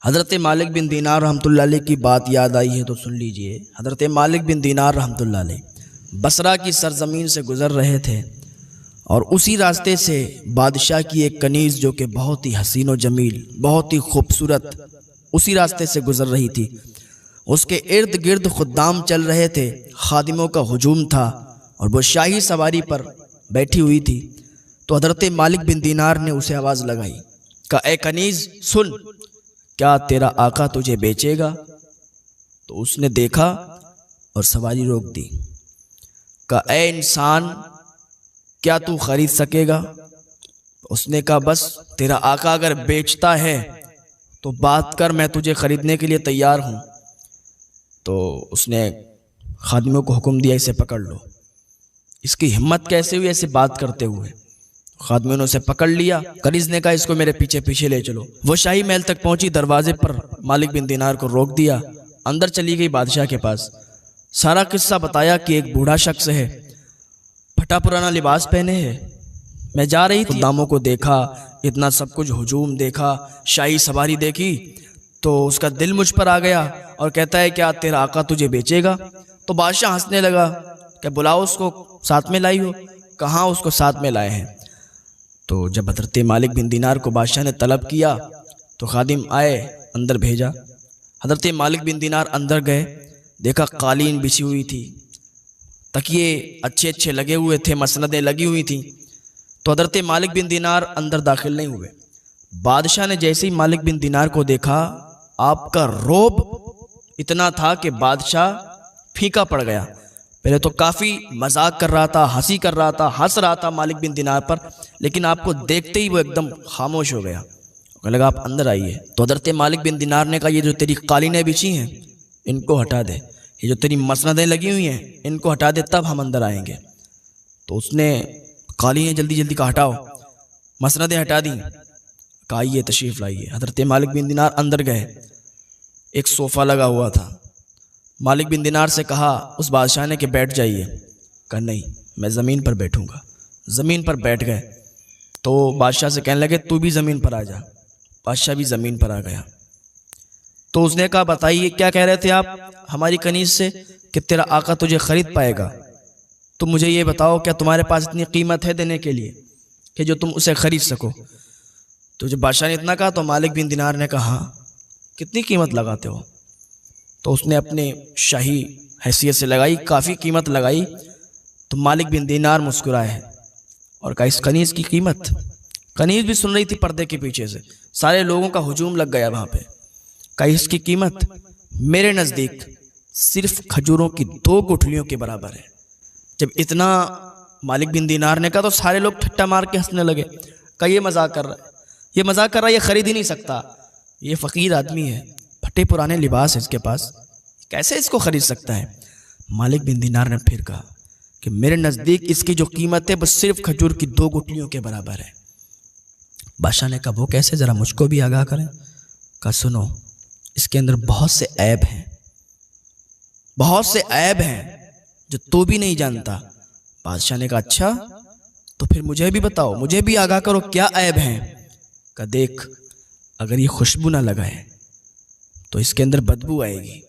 हज़रत मालिक बिन दीनार रहमतुल्लाह अलैह की बात याद आई है तो सुन लीजिए। हज़रत मालिक बिन दीनार रहमतुल्लाह अलैह बसरा की सरज़मीन से गुज़र रहे थे और उसी रास्ते से बादशाह की एक कनीज़ जो कि बहुत ही हसीन व जमील, बहुत ही खूबसूरत, उसी रास्ते से गुज़र रही थी। उसके इर्द गिर्द खुद्दाम चल रहे थे, खादिमों का हुजूम था और वो शाही सवारी पर बैठी हुई थी। तो हज़रत मालिक बिन दीनार ने उसे आवाज़ लगाई, कहा, ए कनीज़ सुन, क्या तेरा आका तुझे बेचेगा? तो उसने देखा और सवारी रोक दी। कहा, ए इंसान, क्या तू खरीद सकेगा? उसने कहा, बस तेरा आका अगर बेचता है तो बात कर, मैं तुझे खरीदने के लिए तैयार हूँ। तो उसने खादिमों को हुक्म दिया, इसे पकड़ लो। इसकी हिम्मत कैसे हुई ऐसे बात करते हुए? खादिमों ने उसे पकड़ लिया। कनीज़ ने कहा, इसको मेरे पीछे पीछे ले चलो। वो शाही महल तक पहुंची, दरवाजे पर मालिक बिन दीनार को रोक दिया। अंदर चली गई बादशाह के पास। सारा किस्सा बताया कि एक बूढ़ा शख्स है, फटा पुराना लिबास पहने है। मैं जा रही थी, दामों को देखा, इतना सब कुछ हुजूम देखा, शाही सवारी देखी, तो उसका दिल मुझ पर आ गया और कहता है, क्या तेरा आका तुझे बेचेगा? तो बादशाह हंसने लगा, क्या बुलाओ उसको, साथ में लाई हो? कहाँ उसको साथ में लाए हैं? तो जब हज़रत मालिक बिन दीनार को बादशाह ने तलब किया तो खादिम आए, अंदर भेजा। हज़रत मालिक बिन दीनार अंदर गए, देखा कालीन बिछी हुई थी, तकिए अच्छे अच्छे लगे हुए थे, मसनदें लगी हुई थी। तो हज़रत मालिक बिन दीनार अंदर दाखिल नहीं हुए। बादशाह ने जैसे ही मालिक बिन दीनार को देखा, आपका रोब इतना था कि बादशाह फीका पड़ गया। पहले तो काफ़ी मजाक कर रहा था, हंसी कर रहा था, हंस रहा था मालिक बिन दीनार पर, लेकिन आपको देखते ही वो एकदम खामोश हो गया। कहने लगा, आप अंदर आइए। तो हज़रत मालिक बिन दीनार ने कहा, ये जो तेरी कालीनें बिछी हैं इनको हटा दे, ये जो तेरी मसनदें लगी हुई हैं इनको हटा दे, तब हम अंदर आएंगे। तो उसने कालीनें जल्दी जल्दी कहा, हटाओ। मसनदें हटा दी। कहा, आइए तशरीफ़ लाइए। हज़रत मालिक बिन दीनार अंदर गए। एक सोफ़ा लगा हुआ था। मालिक बिन दीनार से कहा उस बादशाह ने कि बैठ जाइए। कहा, नहीं, मैं ज़मीन पर बैठूंगा। ज़मीन पर बैठ गए। तो बादशाह से कहने लगे, तू भी ज़मीन पर आ जा। बादशाह भी ज़मीन पर आ गया। तो उसने कहा, बताइए क्या कह रहे थे आप हमारी कनीज़ से कि तेरा आका तुझे ख़रीद पाएगा? तो मुझे ये बताओ, क्या तुम्हारे पास इतनी कीमत है देने के लिए कि जो तुम उसे ख़रीद सको? तो जब बादशाह ने इतना कहा तो मालिक बिन दीनार ने कहा, कितनी कीमत लगाते हो? तो उसने अपने शाही हैसियत से लगाई, काफ़ी कीमत लगाई। तो मालिक बिन दीनार मुस्कुराए और कहा, इस कनीज़ की कीमत? कनीज़ भी सुन रही थी पर्दे के पीछे से, सारे लोगों का हुजूम लग गया वहाँ पे। कहा, इसकी कीमत मेरे नज़दीक सिर्फ खजूरों की 2 गुठलियों के बराबर है। जब इतना मालिक बिन दीनार ने कहा तो सारे लोग ठट्टा मार के हंसने लगे। कहा, ये मजाक कर रहा है, ये मजाक कर रहा है, ये खरीद ही नहीं सकता, ये फ़कीर आदमी है, फटे पुराने लिबास है इसके पास, कैसे इसको खरीद सकता है? मालिक बिन दीनार ने फिर कहा कि मेरे नज़दीक इसकी जो कीमत है बस सिर्फ खजूर की 2 गुठलियों के बराबर है। बादशाह ने कहा, वो कैसे, ज़रा मुझको भी आगाह करें। कहा, सुनो, इसके अंदर बहुत से ऐब हैं, बहुत से ऐब हैं जो तू भी नहीं जानता। बादशाह ने कहा, अच्छा, तो फिर मुझे भी बताओ, मुझे भी आगाह करो, क्या ऐब हैं? कहा, देख, अगर ये खुशबू ना लगाए तो इसके अंदर बदबू आएगी,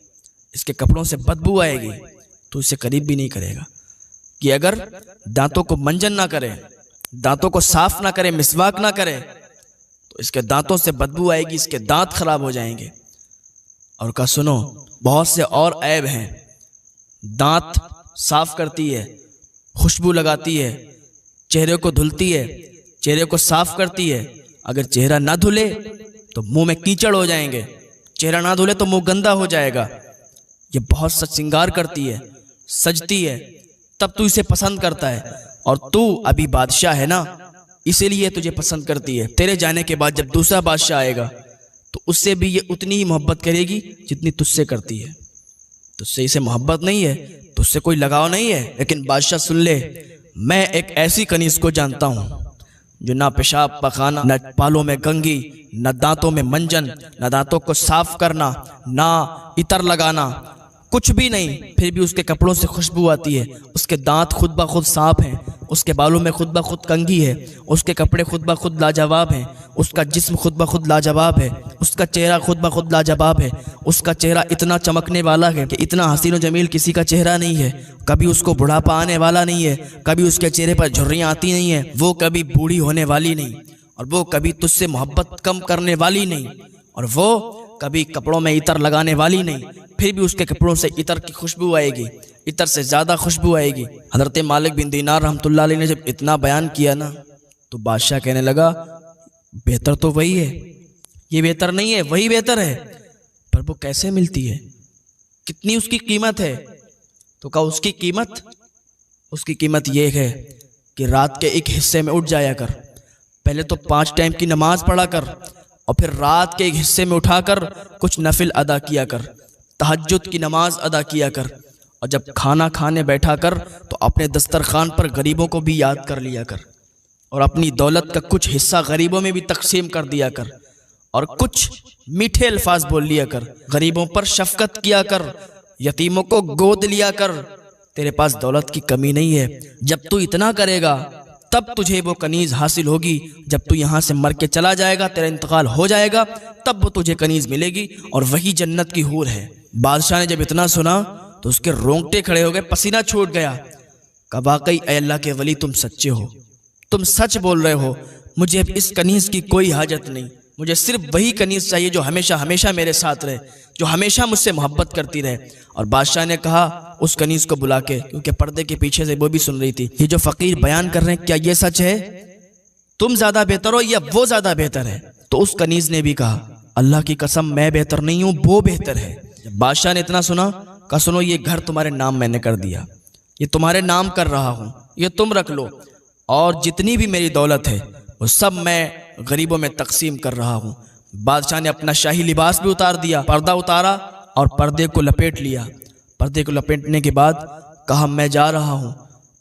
इसके कपड़ों से बदबू आएगी, तो इसे करीब भी नहीं करेगा। कि अगर दांतों को मंजन ना करे, दांतों को साफ ना करे, मिसवाक ना करे, तो इसके दांतों से बदबू आएगी, इसके दांत खराब हो जाएंगे। और कहा, सुनो, बहुत से और ऐब हैं, दांत साफ करती है, खुशबू लगाती है, चेहरे को धुलती है, चेहरे को साफ करती है। अगर चेहरा ना धुले तो मुंह में कीचड़ हो जाएंगे, चेहरा ना धुले तो मुंह गंदा हो जाएगा। ये बहुत सच श्रृंगार करती है, सजती है, तब तू इसे पसंद करता है। और तू अभी बादशाह है ना, इसीलिए तुझे पसंद करती है। तेरे जाने के बाद जब दूसरा बादशाह आएगा तो उससे भी ये उतनी ही मोहब्बत करेगी जितनी तुझसे करती है। तुझसे इसे मोहब्बत नहीं है, तुझसे कोई लगाव नहीं है, लेकिन बादशाह सुन ले, मैं एक ऐसी कनीज़ को जानता हूँ जो ना पेशाब पखाना, न बालों में कंघी, न दांतों में मंजन, न दांतों को साफ करना, ना इतर लगाना, कुछ भी नहीं, फिर भी उसके कपड़ों से खुशबू आती है। उसके दांत खुद ब खुद सांप हैं, उसके बालों में खुद ब खुद कंघी है, उसके कपड़े खुद ब खुद लाजवाब हैं, उसका जिस्म खुद ब खुद लाजवाब है, उसका चेहरा खुद ब खुद लाजवाब है। उसका चेहरा इतना चमकने वाला है कि इतना हसीन व जमील किसी का चेहरा नहीं है। कभी उसको बुढ़ापा आने वाला नहीं है, कभी उसके चेहरे पर झुर्रियाँ आती नहीं है, वो कभी बूढ़ी होने वाली नहीं, और वो कभी तुझसे मोहब्बत कम करने वाली नहीं, और वो कभी कपड़ों में इतर लगाने वाली नहीं। फिर भी उसके कपड़ों से इतर की खुशबू आएगी, इतर से ज़्यादा खुशबू आएगी। हज़रत मालिक बिन दीनार रहमतुल्लाह अलैह ने जब इतना बयान किया ना, तो बादशाह कहने लगा बेहतर तो वही है, ये बेहतर नहीं है, वही बेहतर है। पर वो कैसे मिलती है, कितनी उसकी कीमत है? तो कहा उसकी कीमत ये है कि रात के एक हिस्से में उठ जाया कर, पहले तो 5 टाइम की नमाज पढ़ा कर, और फिर रात के एक हिस्से में उठाकर कुछ नफिल अदा किया कर, तहज्जुद की नमाज अदा किया कर, और जब खाना खाने बैठा कर तो अपने दस्तरखान पर गरीबों को भी याद कर लिया कर, और अपनी दौलत का कुछ हिस्सा गरीबों में भी तकसीम कर दिया कर, और कुछ मीठे अल्फाज बोल लिया कर, गरीबों पर शफकत किया कर, यतीमों को गोद लिया कर। तेरे पास दौलत की कमी नहीं है। जब तू इतना करेगा तब तुझे वो कनीज हासिल होगी। जब तू यहाँ से मर के चला जाएगा, तेरा इंतकाल हो जाएगा, तब वो तुझे कनीज मिलेगी, और वही जन्नत की हूर है। बादशाह ने जब इतना सुना तो उसके रोंगटे खड़े हो गए, पसीना छूट गया। कहा वाकई ऐ अल्लाह के वली तुम सच्चे हो, तुम सच बोल रहे हो। मुझे अब इस कनीज की कोई हाजत नहीं, मुझे सिर्फ वही कनीज चाहिए जो हमेशा हमेशा मेरे साथ रहे, जो हमेशा मुझसे मोहब्बत करती रहे। और बादशाह ने कहा उस कनीज को बुला के, क्योंकि पर्दे के पीछे से वो भी सुन रही थी, ये जो फकीर बयान कर रहे हैं क्या ये सच है? तुम ज्यादा बेहतर हो या वो ज्यादा बेहतर है? तो उस कनीज ने भी कहा अल्लाह की कसम मैं बेहतर नहीं हूँ, वो बेहतर है। जब बादशाह ने इतना सुना, कहा सुनो ये घर तुम्हारे नाम मैंने कर दिया, ये तुम्हारे नाम कर रहा हूँ, ये तुम रख लो, और जितनी भी मेरी दौलत है वो सब मैं गरीबों में तकसीम कर रहा हूँ। बादशाह ने अपना शाही लिबास भी उतार दिया, पर्दा उतारा और पर्दे को लपेट लिया। पर्दे को लपेटने के बाद कहा मैं जा रहा हूँ,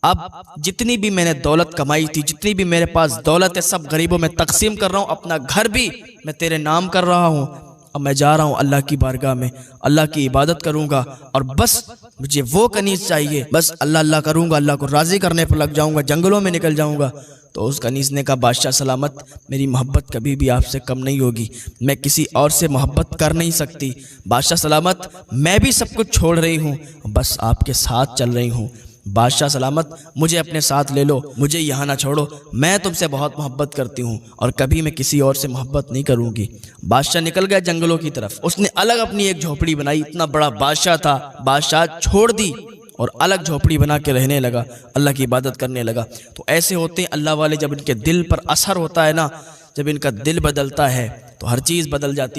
अब जितनी भी मैंने दौलत कमाई थी, जितनी भी मेरे पास दौलत है, सब गरीबों में तकसीम कर रहा हूँ, अपना घर भी मैं तेरे नाम कर रहा हूँ। अब मैं जा रहा हूँ अल्लाह की बारगाह में, अल्लाह की इबादत करूँगा, और बस मुझे वो कनीज चाहिए, बस अल्लाह अल्लाह करूँगा, अल्लाह को राज़ी करने पर लग जाऊँगा, जंगलों में निकल जाऊँगा। तो उस कनीज ने कहा बादशाह सलामत, मेरी मोहब्बत कभी भी आपसे कम नहीं होगी, मैं किसी और से मोहब्बत कर नहीं सकती। बादशाह सलामत, मैं भी सब कुछ छोड़ रही हूँ, बस आपके साथ चल रही हूँ। बादशाह सलामत, मुझे अपने साथ ले लो, मुझे यहाँ ना छोड़ो, मैं तुमसे बहुत मोहब्बत करती हूँ और कभी मैं किसी और से मोहब्बत नहीं करूँगी। बादशाह निकल गया जंगलों की तरफ। उसने अलग अपनी एक झोपड़ी बनाई, इतना बड़ा बादशाह था, बादशाह छोड़ दी और अलग झोपड़ी बना के रहने लगा, अल्लाह की इबादत करने लगा। तो ऐसे होते हैं अल्लाह वाले, जब इनके दिल पर असर होता है ना, जब इनका दिल बदलता है तो हर चीज़ बदल जाती है।